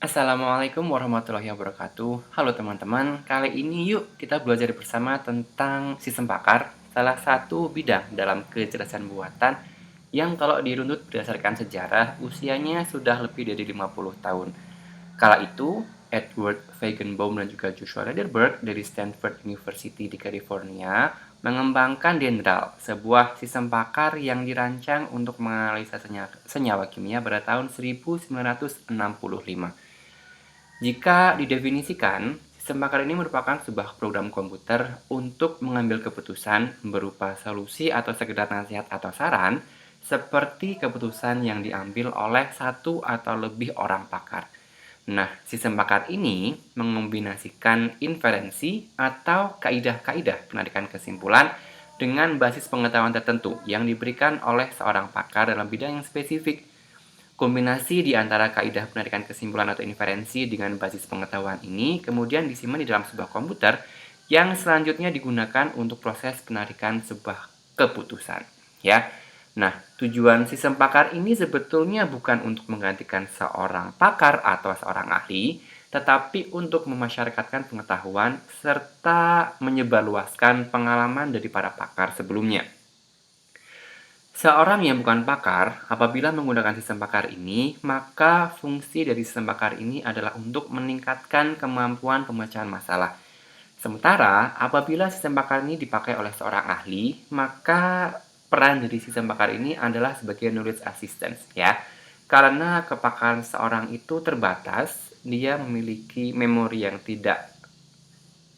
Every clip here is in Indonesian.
Assalamualaikum warahmatullahi wabarakatuh. Halo teman-teman, kali ini yuk kita belajar bersama tentang sistem pakar, salah satu bidang dalam kecerdasan buatan yang kalau dirunut berdasarkan sejarah usianya sudah lebih dari 50 tahun. Kala itu, Edward Feigenbaum dan juga Joshua Lederberg dari Stanford University di California mengembangkan Dendral, sebuah sistem pakar yang dirancang untuk menganalisa senyawa kimia pada tahun 1965. Jika didefinisikan, sistem pakar ini merupakan sebuah program komputer untuk mengambil keputusan berupa solusi atau sekedar nasihat atau saran, seperti keputusan yang diambil oleh satu atau lebih orang pakar. Nah, sistem pakar ini mengombinasikan inferensi atau kaidah-kaidah penarikan kesimpulan dengan basis pengetahuan tertentu yang diberikan oleh seorang pakar dalam bidang yang spesifik. Kombinasi di antara kaidah penarikan kesimpulan atau inferensi dengan basis pengetahuan ini kemudian disimpan di dalam sebuah komputer yang selanjutnya digunakan untuk proses penarikan sebuah keputusan. Ya. Nah, tujuan sistem pakar ini sebetulnya bukan untuk menggantikan seorang pakar atau seorang ahli, tetapi untuk memasyarakatkan pengetahuan serta menyebarluaskan pengalaman dari para pakar sebelumnya. Seorang yang bukan pakar, apabila menggunakan sistem pakar ini, maka fungsi dari sistem pakar ini adalah untuk meningkatkan kemampuan pemecahan masalah. Sementara, apabila sistem pakar ini dipakai oleh seorang ahli, maka peran dari sistem pakar ini adalah sebagai knowledge assistance, ya. Karena kepakaran seorang itu terbatas, dia memiliki memori yang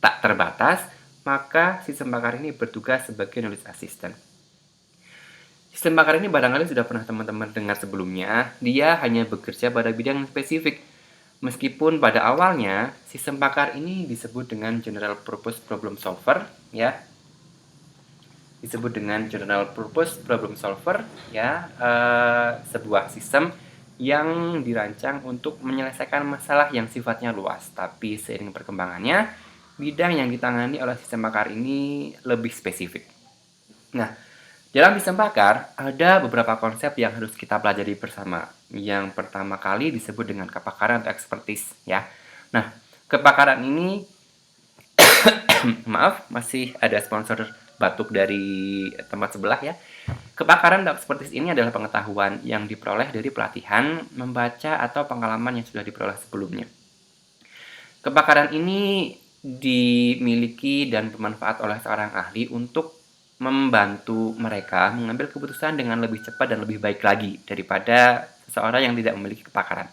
tak terbatas, maka sistem pakar ini bertugas sebagai knowledge assistant. Sistem pakar ini barangkali sudah pernah teman-teman dengar sebelumnya, dia hanya bekerja pada bidang spesifik. Meskipun pada awalnya, sistem pakar ini disebut dengan General Purpose Problem Solver, ya. Disebut dengan General Purpose Problem Solver, ya, sebuah sistem yang dirancang untuk menyelesaikan masalah yang sifatnya luas. Tapi seiring perkembangannya, bidang yang ditangani oleh sistem pakar ini lebih spesifik. Nah, dalam sistem pakar, ada beberapa konsep yang harus kita pelajari bersama. Yang pertama kali disebut dengan kepakaran atau expertise, ya. Nah, kepakaran ini, maaf, masih ada sponsor batuk dari tempat sebelah ya. Kepakaran atau expertise ini adalah pengetahuan yang diperoleh dari pelatihan, membaca, atau pengalaman yang sudah diperoleh sebelumnya. Kepakaran ini dimiliki dan bermanfaat oleh seorang ahli untuk membantu mereka mengambil keputusan dengan lebih cepat dan lebih baik lagi daripada seseorang yang tidak memiliki kepakaran.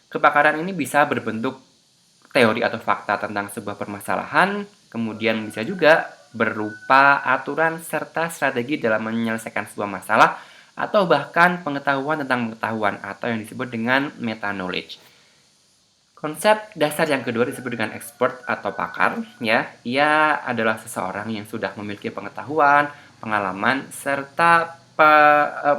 Kepakaran ini bisa berbentuk teori atau fakta tentang sebuah permasalahan, kemudian bisa juga berupa aturan serta strategi dalam menyelesaikan sebuah masalah, atau bahkan pengetahuan tentang pengetahuan atau yang disebut dengan meta knowledge. Konsep dasar yang kedua disebut dengan expert atau pakar, ya. Ia adalah seseorang yang sudah memiliki pengetahuan, pengalaman, serta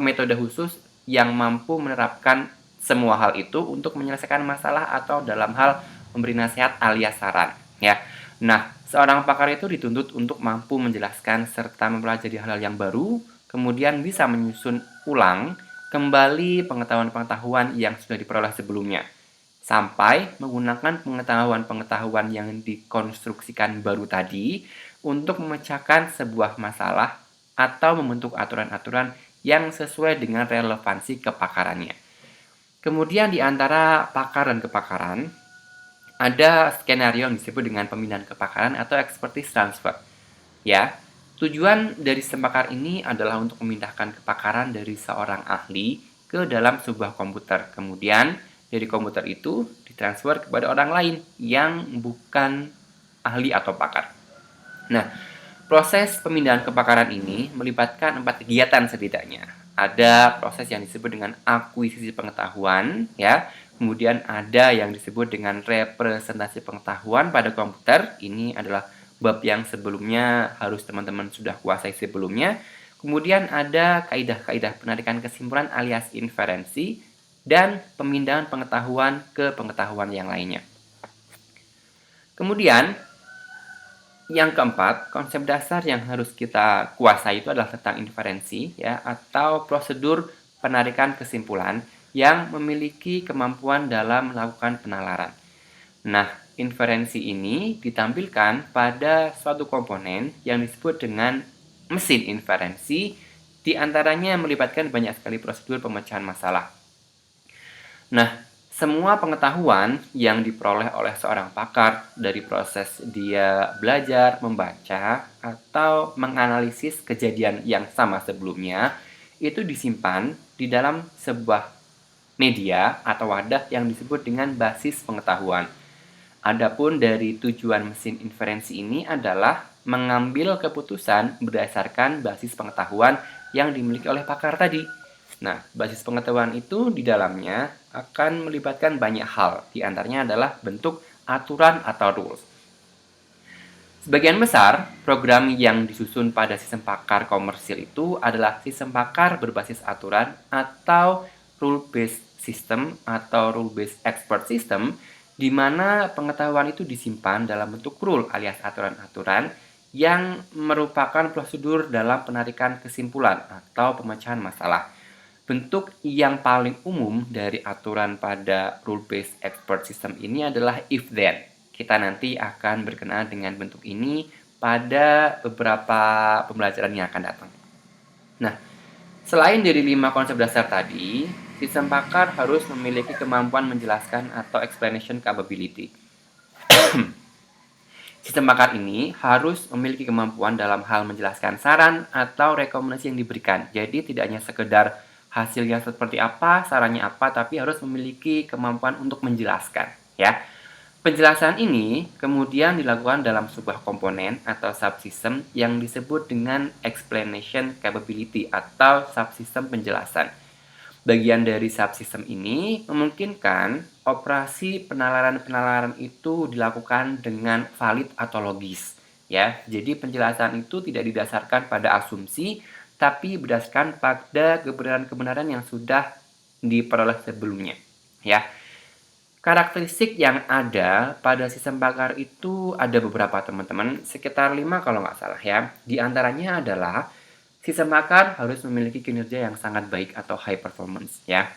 metode khusus yang mampu menerapkan semua hal itu untuk menyelesaikan masalah atau dalam hal memberi nasihat alias saran, ya. Nah, seorang pakar itu dituntut untuk mampu menjelaskan serta mempelajari hal-hal yang baru, kemudian bisa menyusun ulang kembali pengetahuan-pengetahuan yang sudah diperoleh sebelumnya, sampai menggunakan pengetahuan-pengetahuan yang dikonstruksikan baru tadi untuk memecahkan sebuah masalah atau membentuk aturan-aturan yang sesuai dengan relevansi kepakarannya. Kemudian di antara pakar dan kepakaran, ada skenario yang disebut dengan pemindahan kepakaran atau expertise transfer. Ya, tujuan dari sistem pakar ini adalah untuk memindahkan kepakaran dari seorang ahli ke dalam sebuah komputer. Kemudian dari komputer itu ditransfer kepada orang lain yang bukan ahli atau pakar. Nah, proses pemindahan kepakaran ini melibatkan 4 kegiatan setidaknya. Ada proses yang disebut dengan akuisisi pengetahuan, ya. Kemudian ada yang disebut dengan representasi pengetahuan pada komputer. Ini adalah bab yang sebelumnya harus teman-teman sudah kuasai sebelumnya. Kemudian ada kaidah-kaidah penarikan kesimpulan alias inferensi dan pemindahan pengetahuan ke pengetahuan yang lainnya. Kemudian yang keempat, konsep dasar yang harus kita kuasai itu adalah tentang inferensi, ya, atau prosedur penarikan kesimpulan yang memiliki kemampuan dalam melakukan penalaran. Nah, inferensi ini ditampilkan pada suatu komponen yang disebut dengan mesin inferensi, di antaranya melibatkan banyak sekali prosedur pemecahan masalah. Nah, semua pengetahuan yang diperoleh oleh seorang pakar dari proses dia belajar, membaca, atau menganalisis kejadian yang sama sebelumnya, itu disimpan di dalam sebuah media atau wadah yang disebut dengan basis pengetahuan. Adapun dari tujuan mesin inferensi ini adalah mengambil keputusan berdasarkan basis pengetahuan yang dimiliki oleh pakar tadi. Nah, basis pengetahuan itu di dalamnya akan melibatkan banyak hal, di antaranya adalah bentuk aturan atau rules. Sebagian besar program yang disusun pada sistem pakar komersil itu adalah sistem pakar berbasis aturan atau rule-based system atau rule-based expert system, di mana pengetahuan itu disimpan dalam bentuk rule alias aturan-aturan yang merupakan prosedur dalam penarikan kesimpulan atau pemecahan masalah. Bentuk yang paling umum dari aturan pada rule-based expert system ini adalah if-then. Kita nanti akan berkenaan dengan bentuk ini pada beberapa pembelajaran yang akan datang. Nah, selain dari 5 konsep dasar tadi, sistem pakar harus memiliki kemampuan menjelaskan atau explanation capability. Sistem pakar ini harus memiliki kemampuan dalam hal menjelaskan saran atau rekomendasi yang diberikan. Jadi tidak hanya sekedar hasilnya seperti apa, sarannya apa, tapi harus memiliki kemampuan untuk menjelaskan, ya. Penjelasan ini kemudian dilakukan dalam sebuah komponen atau subsystem yang disebut dengan explanation capability atau subsystem penjelasan. Bagian dari subsystem ini memungkinkan operasi penalaran-penalaran itu dilakukan dengan valid atau logis, ya. Jadi penjelasan itu tidak didasarkan pada asumsi, tapi berdasarkan pada kebenaran-kebenaran yang sudah diperoleh sebelumnya, ya. Karakteristik yang ada pada sistem pakar itu ada beberapa, teman-teman, sekitar 5 kalau nggak salah, ya. Di antaranya adalah sistem pakar harus memiliki kinerja yang sangat baik atau high performance, ya.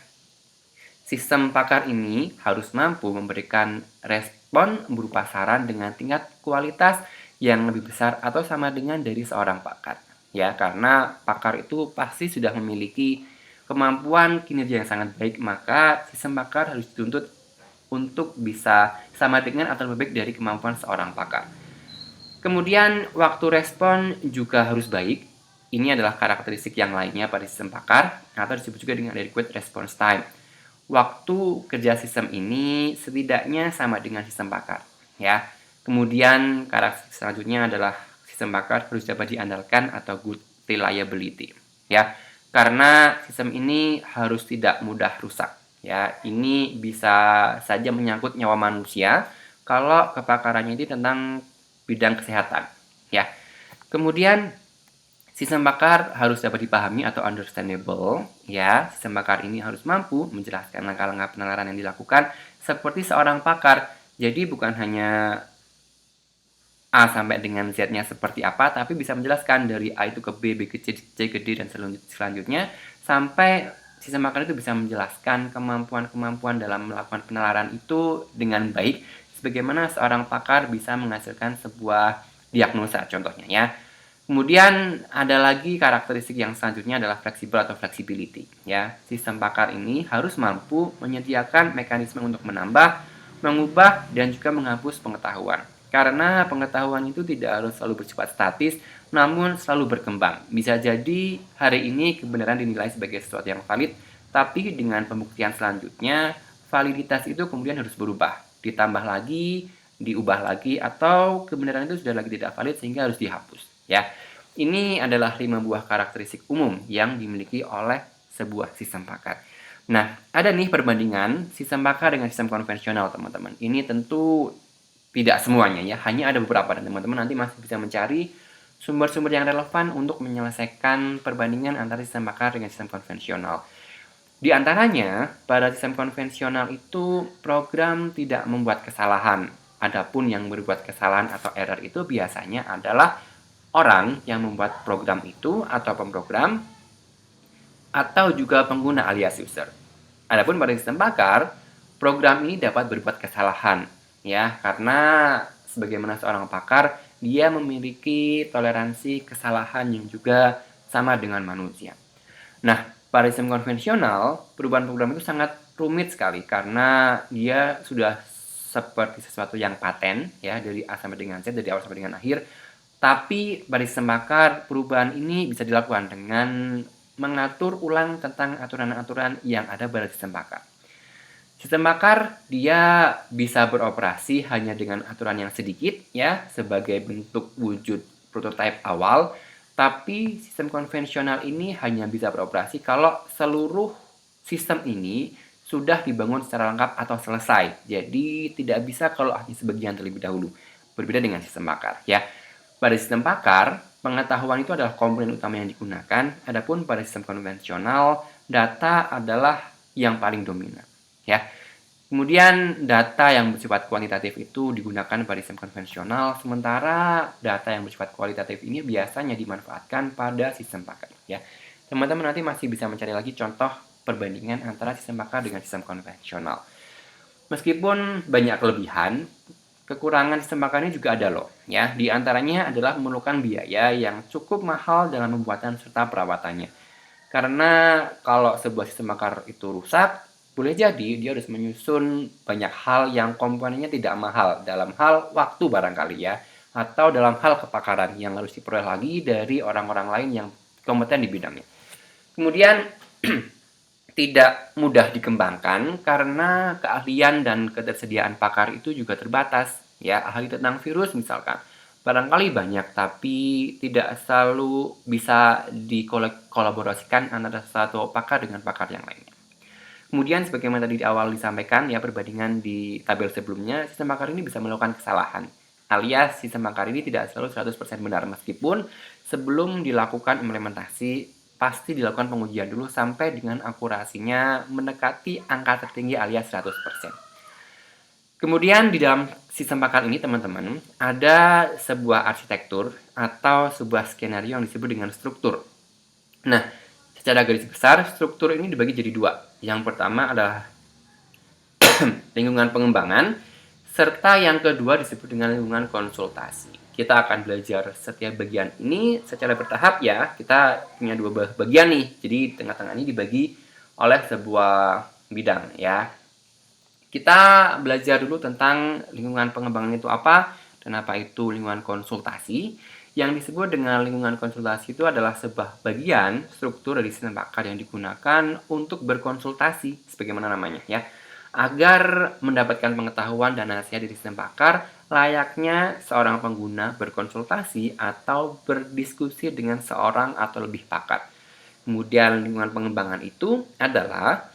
Sistem pakar ini harus mampu memberikan respon berupa saran dengan tingkat kualitas yang lebih besar atau sama dengan dari seorang pakar, ya. Karena pakar itu pasti sudah memiliki kemampuan kinerja yang sangat baik, maka sistem pakar harus dituntut untuk bisa sama dengan atau lebih baik dari kemampuan seorang pakar. Kemudian waktu respon juga harus baik. Ini adalah karakteristik yang lainnya pada sistem pakar atau disebut juga dengan adequate response time. Waktu kerja sistem ini setidaknya sama dengan sistem pakar, ya. Kemudian karakteristik selanjutnya adalah sistem pakar harus dapat diandalkan atau good reliability, ya. Karena sistem ini harus tidak mudah rusak. Ya, ini bisa saja menyangkut nyawa manusia kalau kepakarannya ini tentang bidang kesehatan, ya. Kemudian sistem pakar harus dapat dipahami atau understandable, ya. Sistem pakar ini harus mampu menjelaskan langkah-langkah penalaran yang dilakukan seperti seorang pakar. Jadi bukan hanya A sampai dengan Z-nya seperti apa, tapi bisa menjelaskan dari A itu ke B, B ke C, C ke D, dan selanjutnya sampai sistem pakar itu bisa menjelaskan kemampuan-kemampuan dalam melakukan penalaran itu dengan baik, sebagaimana seorang pakar bisa menghasilkan sebuah diagnosa contohnya, ya. Kemudian ada lagi karakteristik yang selanjutnya adalah fleksibel atau flexibility, ya. Sistem pakar ini harus mampu menyediakan mekanisme untuk menambah, mengubah, dan juga menghapus pengetahuan. Karena pengetahuan itu tidak harus selalu bersifat statis, namun selalu berkembang. Bisa jadi hari ini kebenaran dinilai sebagai sesuatu yang valid, tapi dengan pembuktian selanjutnya, validitas itu kemudian harus berubah, ditambah lagi, diubah lagi, atau kebenaran itu sudah lagi tidak valid sehingga harus dihapus, ya. Ini adalah 5 buah karakteristik umum yang dimiliki oleh sebuah sistem pakar. Nah, ada nih perbandingan sistem pakar dengan sistem konvensional, teman-teman. Ini tentu tidak semuanya, ya, hanya ada beberapa, dan teman-teman nanti masih bisa mencari sumber-sumber yang relevan untuk menyelesaikan perbandingan antara sistem pakar dengan sistem konvensional. Di antaranya, pada sistem konvensional itu program tidak membuat kesalahan. Adapun yang berbuat kesalahan atau error itu biasanya adalah orang yang membuat program itu atau pemrogram, atau juga pengguna alias user. Adapun pada sistem pakar, program ini dapat berbuat kesalahan, ya, karena sebagaimana seorang pakar, dia memiliki toleransi kesalahan yang juga sama dengan manusia. Nah, pada sistem konvensional, perubahan program itu sangat rumit sekali karena dia sudah seperti sesuatu yang paten, ya, dari A sampai dengan Z, dari awal sampai dengan akhir. Tapi pada sistem pakar, perubahan ini bisa dilakukan dengan mengatur ulang tentang aturan-aturan yang ada pada sistem pakar. Sistem bakar dia bisa beroperasi hanya dengan aturan yang sedikit, ya, sebagai bentuk wujud prototipe awal, tapi sistem konvensional ini hanya bisa beroperasi kalau seluruh sistem ini sudah dibangun secara lengkap atau selesai. Jadi tidak bisa kalau hanya sebagian terlebih dahulu. Berbeda dengan sistem bakar, ya. Pada sistem bakar, pengetahuan itu adalah komponen utama yang digunakan, adapun pada sistem konvensional, data adalah yang paling dominan. Ya. Kemudian data yang bersifat kuantitatif itu digunakan pada sistem konvensional, sementara data yang bersifat kualitatif ini biasanya dimanfaatkan pada sistem pakar. Ya, teman-teman nanti masih bisa mencari lagi contoh perbandingan antara sistem pakar dengan sistem konvensional. Meskipun banyak kelebihan, kekurangan sistem pakar ini juga ada loh. Ya, di antaranya adalah memerlukan biaya yang cukup mahal dalam pembuatan serta perawatannya. Karena kalau sebuah sistem bakar itu rusak, boleh jadi dia harus menyusun banyak hal yang komponennya tidak mahal dalam hal waktu barangkali ya, atau dalam hal kepakaran yang harus diperoleh lagi dari orang-orang lain yang kompeten di bidangnya. Kemudian tidak mudah dikembangkan karena keahlian dan ketersediaan pakar itu juga terbatas. Ya, ahli tentang virus misalkan barangkali banyak, tapi tidak selalu bisa dikolaborasikan antara satu pakar dengan pakar yang lainnya. Kemudian sebagaimana tadi di awal disampaikan ya, perbandingan di tabel sebelumnya, sistem pakar ini bisa melakukan kesalahan. Alias sistem pakar ini tidak selalu 100% benar, meskipun sebelum dilakukan implementasi pasti dilakukan pengujian dulu sampai dengan akurasinya mendekati angka tertinggi alias 100%. Kemudian di dalam sistem pakar ini teman-teman ada sebuah arsitektur atau sebuah skenario yang disebut dengan struktur. Nah, secara garis besar struktur ini dibagi jadi dua. Yang pertama adalah lingkungan pengembangan, serta yang kedua disebut dengan lingkungan konsultasi. Kita akan belajar setiap bagian ini secara bertahap ya. Kita punya dua bagian nih. Jadi tengah-tengah ini dibagi oleh sebuah bidang ya. Kita belajar dulu tentang lingkungan pengembangan itu apa dan apa itu lingkungan konsultasi. Yang disebut dengan lingkungan konsultasi itu adalah sebuah bagian struktur dari sistem pakar yang digunakan untuk berkonsultasi, sebagaimana namanya ya, agar mendapatkan pengetahuan dan nasihat dari sistem pakar, layaknya seorang pengguna berkonsultasi atau berdiskusi dengan seorang atau lebih pakar. Kemudian lingkungan pengembangan itu adalah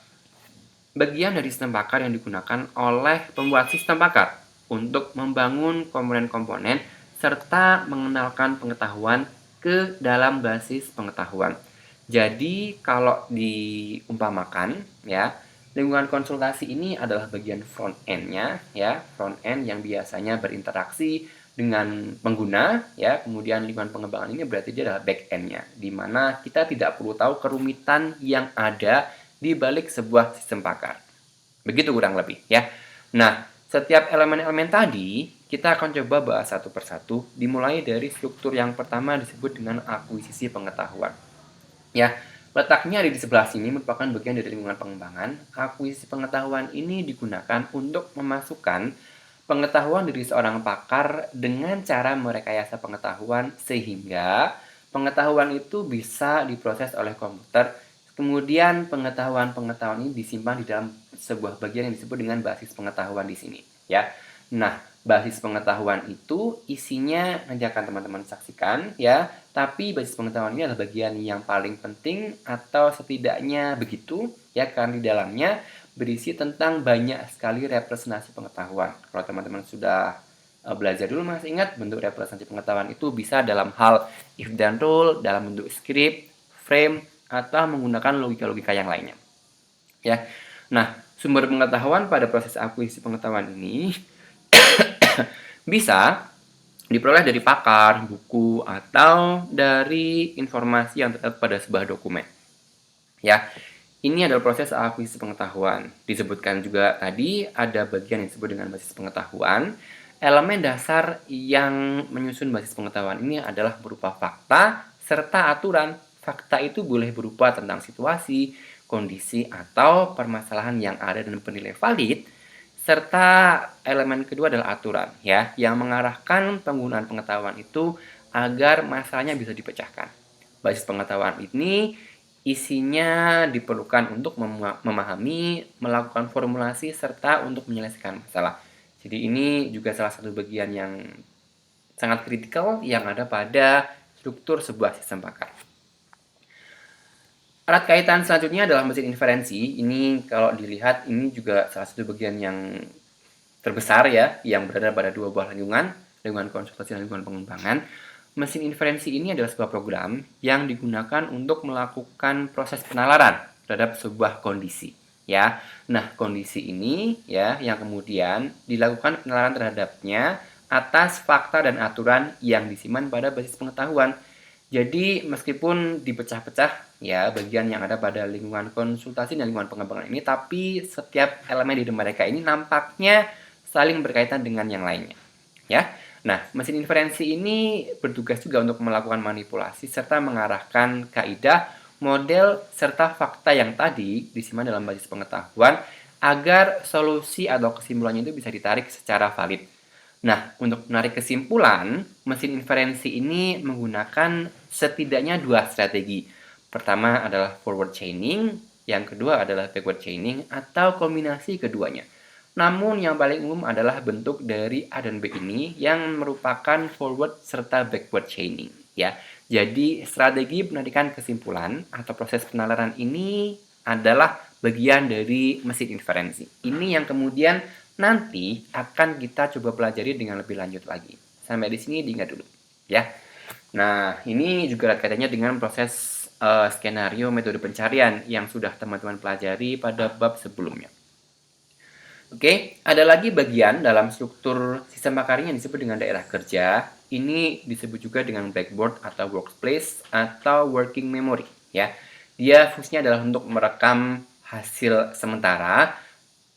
bagian dari sistem pakar yang digunakan oleh pembuat sistem pakar untuk membangun komponen-komponen serta mengenalkan pengetahuan ke dalam basis pengetahuan. Jadi kalau diumpamakan ya, lingkungan konsultasi ini adalah bagian front end-nya ya, front end yang biasanya berinteraksi dengan pengguna ya, kemudian lingkungan pengembangan ini berarti dia adalah back end-nya, di mana kita tidak perlu tahu kerumitan yang ada di balik sebuah sistem pakar. Begitu kurang lebih ya. Nah, setiap elemen-elemen tadi kita akan coba bahas satu persatu, dimulai dari struktur yang pertama disebut dengan akuisisi pengetahuan. Ya, letaknya di sebelah sini merupakan bagian dari lingkungan pengembangan. Akuisisi pengetahuan ini digunakan untuk memasukkan pengetahuan dari seorang pakar dengan cara merekayasa pengetahuan sehingga pengetahuan itu bisa diproses oleh komputer. Kemudian pengetahuan-pengetahuan ini disimpan di dalam sebuah bagian yang disebut dengan basis pengetahuan di sini, ya. Nah, basis pengetahuan itu isinya nanti akan teman-teman saksikan, ya. Tapi basis pengetahuan ini adalah bagian yang paling penting atau setidaknya begitu, ya, karena di dalamnya berisi tentang banyak sekali representasi pengetahuan. Kalau teman-teman sudah belajar dulu masih ingat bentuk representasi pengetahuan itu bisa dalam hal if dan rule, dalam bentuk script, frame, atau menggunakan logika-logika yang lainnya. Ya. Nah, sumber pengetahuan pada proses akuisisi pengetahuan ini bisa diperoleh dari pakar, buku, atau dari informasi yang terdapat pada sebuah dokumen. Ya. Ini adalah proses akuisisi pengetahuan. Disebutkan juga tadi ada bagian yang disebut dengan basis pengetahuan. Elemen dasar yang menyusun basis pengetahuan ini adalah berupa fakta serta aturan. Fakta itu boleh berupa tentang situasi, kondisi, atau permasalahan yang ada dan bernilai valid, serta elemen kedua adalah aturan, ya, yang mengarahkan penggunaan pengetahuan itu agar masalahnya bisa dipecahkan. Basis pengetahuan ini isinya diperlukan untuk memahami, melakukan formulasi, serta untuk menyelesaikan masalah. Jadi ini juga salah satu bagian yang sangat kritikal yang ada pada struktur sebuah sistem pakar. Alat kaitan selanjutnya adalah mesin inferensi. Ini kalau dilihat ini juga salah satu bagian yang terbesar ya, yang berada pada dua buah lingkungan konsultasi dan lingkungan pengembangan. Mesin inferensi ini adalah sebuah program yang digunakan untuk melakukan proses penalaran terhadap sebuah kondisi, ya. Nah, kondisi ini ya yang kemudian dilakukan penalaran terhadapnya atas fakta dan aturan yang disimpan pada basis pengetahuan. Jadi, meskipun dipecah-pecah ya bagian yang ada pada lingkungan konsultasi dan lingkungan pengembangan ini, tapi setiap elemen di mereka ini nampaknya saling berkaitan dengan yang lainnya, ya. Nah, mesin inferensi ini bertugas juga untuk melakukan manipulasi serta mengarahkan kaidah, model, serta fakta yang tadi disimpan dalam basis pengetahuan agar solusi atau kesimpulannya itu bisa ditarik secara valid. Nah, untuk menarik kesimpulan, mesin inferensi ini menggunakan setidaknya dua strategi. Pertama adalah forward chaining, yang kedua adalah backward chaining atau kombinasi keduanya. Namun yang paling umum adalah bentuk dari A dan B ini yang merupakan forward serta backward chaining, ya. Jadi strategi penarikan kesimpulan atau proses penalaran ini adalah bagian dari mesin inferensi. Ini yang kemudian nanti akan kita coba pelajari dengan lebih lanjut lagi. Sampai di sini diingat dulu, ya. Nah, ini juga kaitannya dengan proses skenario metode pencarian yang sudah teman-teman pelajari pada bab sebelumnya. Oke, ada lagi bagian dalam struktur sistem pakarnya yang disebut dengan daerah kerja. Ini disebut juga dengan blackboard atau workplace atau working memory, ya. Dia fungsinya adalah untuk merekam hasil sementara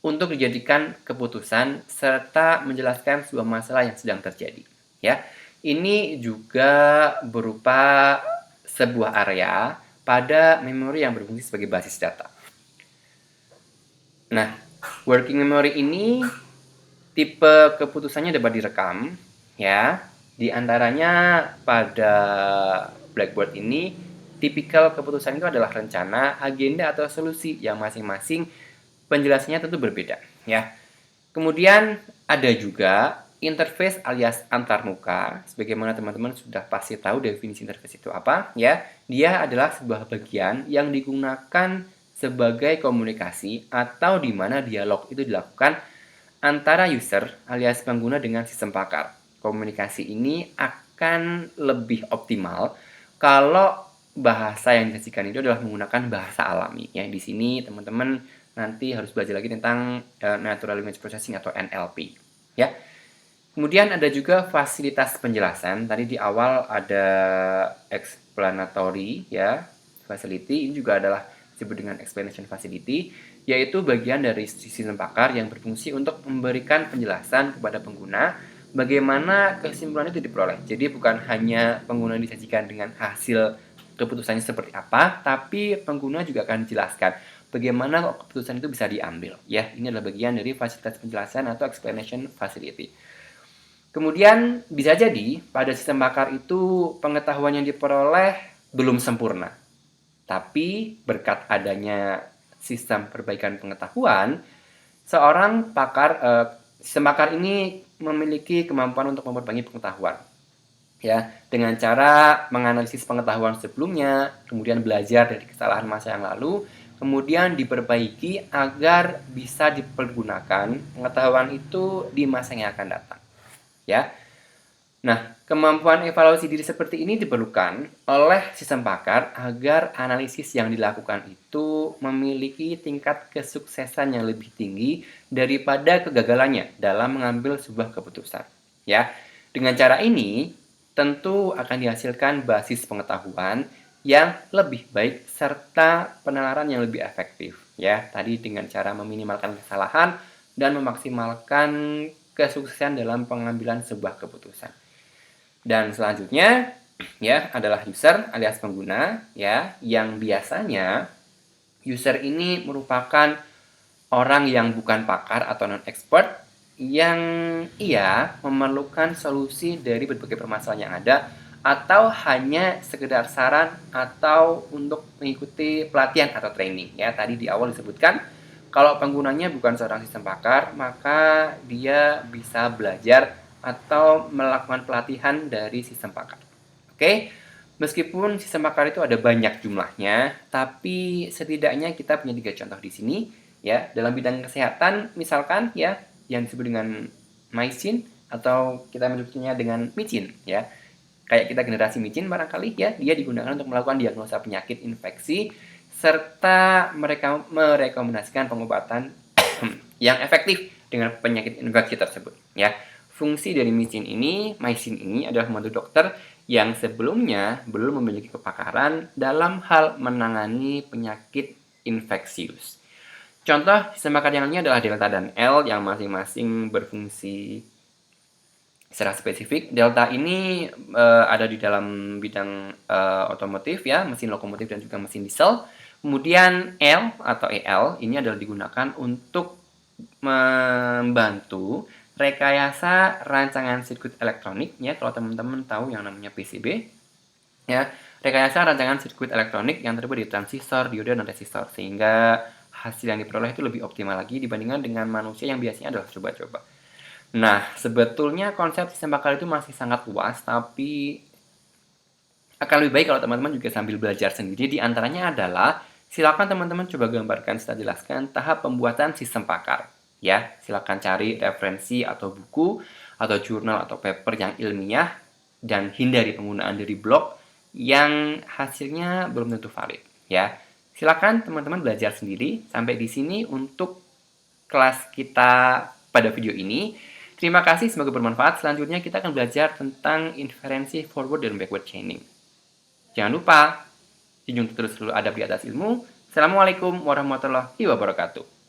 untuk dijadikan keputusan serta menjelaskan sebuah masalah yang sedang terjadi, ya. Ini juga berupa sebuah area pada memori yang berfungsi sebagai basis data. Nah, working memory ini tipe keputusannya dapat direkam, ya. Di antaranya pada blackboard ini, tipikal keputusan itu adalah rencana, agenda atau solusi yang masing-masing penjelasannya tentu berbeda, ya. Kemudian ada juga interface alias antarmuka. Sebagaimana teman-teman sudah pasti tahu definisi interface itu apa, ya. Dia adalah sebuah bagian yang digunakan sebagai komunikasi atau di mana dialog itu dilakukan antara user alias pengguna dengan sistem pakar. Komunikasi ini akan lebih optimal kalau bahasa yang disajikan itu adalah menggunakan bahasa alami, ya. Di sini teman-teman nanti harus belajar lagi tentang Natural Language Processing atau NLP, ya. Kemudian ada juga fasilitas penjelasan. Tadi di awal ada explanatory, ya, facility. Ini juga adalah disebut dengan explanation facility, yaitu bagian dari sistem pakar yang berfungsi untuk memberikan penjelasan kepada pengguna bagaimana kesimpulan itu diperoleh. Jadi bukan hanya pengguna disajikan dengan hasil keputusannya seperti apa, tapi pengguna juga akan dijelaskan bagaimana keputusan itu bisa diambil, ya. Ini adalah bagian dari fasilitas penjelasan atau explanation facility. Kemudian bisa jadi pada sistem pakar itu pengetahuan yang diperoleh belum sempurna. Tapi berkat adanya sistem perbaikan pengetahuan, seorang sistem pakar ini memiliki kemampuan untuk memperbaiki pengetahuan, ya, dengan cara menganalisis pengetahuan sebelumnya, kemudian belajar dari kesalahan masa yang lalu, kemudian diperbaiki agar bisa dipergunakan pengetahuan itu di masa yang akan datang, ya. Nah, kemampuan evaluasi diri seperti ini diperlukan oleh sistem pakar agar analisis yang dilakukan itu memiliki tingkat kesuksesan yang lebih tinggi daripada kegagalannya dalam mengambil sebuah keputusan, ya. Dengan cara ini, tentu akan dihasilkan basis pengetahuan yang lebih baik serta penalaran yang lebih efektif ya. Tadi dengan cara meminimalkan kesalahan dan memaksimalkan kesuksesan dalam pengambilan sebuah keputusan. Dan selanjutnya ya adalah user alias pengguna ya, yang biasanya user ini merupakan orang yang bukan pakar atau non-expert yang memerlukan solusi dari berbagai permasalahan yang ada atau hanya sekedar saran atau untuk mengikuti pelatihan atau training ya. Tadi di awal disebutkan kalau penggunanya bukan seorang sistem pakar, maka dia bisa belajar atau melakukan pelatihan dari sistem pakar. Oke, meskipun sistem pakar itu ada banyak jumlahnya, tapi setidaknya kita punya 3 contoh di sini ya. Dalam bidang kesehatan misalkan ya, yang disebut dengan MyChin atau kita menyebutnya dengan micin ya. Kayak kita generasi micin barangkali ya, dia digunakan untuk melakukan diagnosa penyakit infeksi serta mereka merekomendasikan pengobatan yang efektif dengan penyakit infeksi tersebut ya. Fungsi dari MyChin ini adalah membantu dokter yang sebelumnya belum memiliki kepakaran dalam hal menangani penyakit infeksius. Contoh sistem pakar yang lainnya adalah delta dan L yang masing-masing berfungsi secara spesifik. Delta ini ada di dalam bidang otomotif ya, mesin lokomotif dan juga mesin diesel. Kemudian L atau EL ini adalah digunakan untuk membantu rekayasa rancangan sirkuit elektronik ya. Kalau teman-teman tahu yang namanya PCB ya, rekayasa rancangan sirkuit elektronik yang terbuat dari transistor, dioda, dan resistor, sehingga hasil yang diperoleh itu lebih optimal lagi dibandingkan dengan manusia yang biasanya adalah coba-coba. Nah, sebetulnya konsep sistem pakar itu masih sangat luas, tapi akan lebih baik kalau teman-teman juga sambil belajar sendiri. Di antaranya adalah, silakan teman-teman coba gambarkan setelah jelaskan tahap pembuatan sistem pakar. Ya, silakan cari referensi atau buku, atau jurnal atau paper yang ilmiah, dan hindari penggunaan dari blog yang hasilnya belum tentu valid. Ya, silakan teman-teman belajar sendiri. Sampai di sini untuk kelas kita pada video ini. Terima kasih, semoga bermanfaat. Selanjutnya kita akan belajar tentang inferensi forward dan backward chaining. Jangan lupa, junjung terus selalu adab di atas ilmu. Assalamualaikum warahmatullahi wabarakatuh.